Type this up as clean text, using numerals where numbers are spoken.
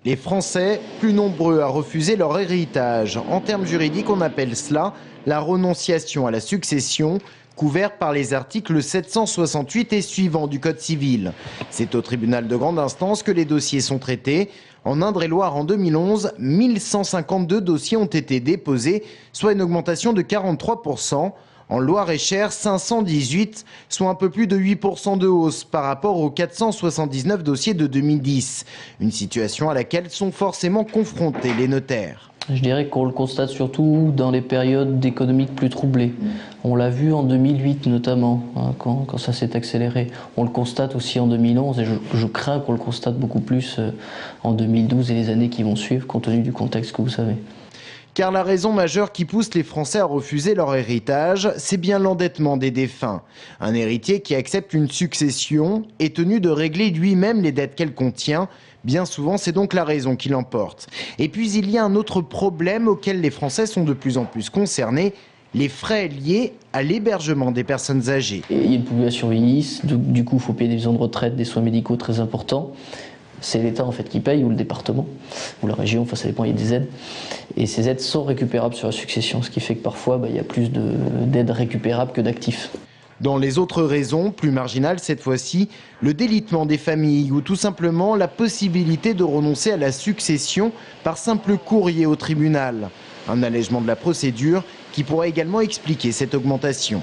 Les Français, plus nombreux à refuser leur héritage. En termes juridiques, on appelle cela la renonciation à la succession, couvert par les articles 768 et suivants du Code civil. C'est au tribunal de grande instance que les dossiers sont traités. En Indre-et-Loire, en 2011, 1152 dossiers ont été déposés, soit une augmentation de 43%. En Loire-et-Cher, 518, soit un peu plus de 8% de hausse par rapport aux 479 dossiers de 2010. Une situation à laquelle sont forcément confrontés les notaires. Je dirais qu'on le constate surtout dans les périodes économiques plus troublées. On l'a vu en 2008 notamment, quand ça s'est accéléré. On le constate aussi en 2011 et je crains qu'on le constate beaucoup plus en 2012 et les années qui vont suivre, compte tenu du contexte que vous savez. Car la raison majeure qui pousse les Français à refuser leur héritage, c'est bien l'endettement des défunts. Un héritier qui accepte une succession est tenu de régler lui-même les dettes qu'elle contient. Bien souvent, c'est donc la raison qui l'emporte. Et puis, il y a un autre problème auquel les Français sont de plus en plus concernés, les frais liés à l'hébergement des personnes âgées. Et il y a une population vieillisse, du coup, il faut payer des maisons de retraite, des soins médicaux très importants. C'est l'État en fait qui paye, ou le département, ou la région, enfin ça dépend, il y a des aides. Et ces aides sont récupérables sur la succession, ce qui fait que parfois il y a plus d'aides récupérables que d'actifs. Dans les autres raisons, plus marginales cette fois-ci, le délitement des familles ou tout simplement la possibilité de renoncer à la succession par simple courrier au tribunal. Un allègement de la procédure qui pourrait également expliquer cette augmentation.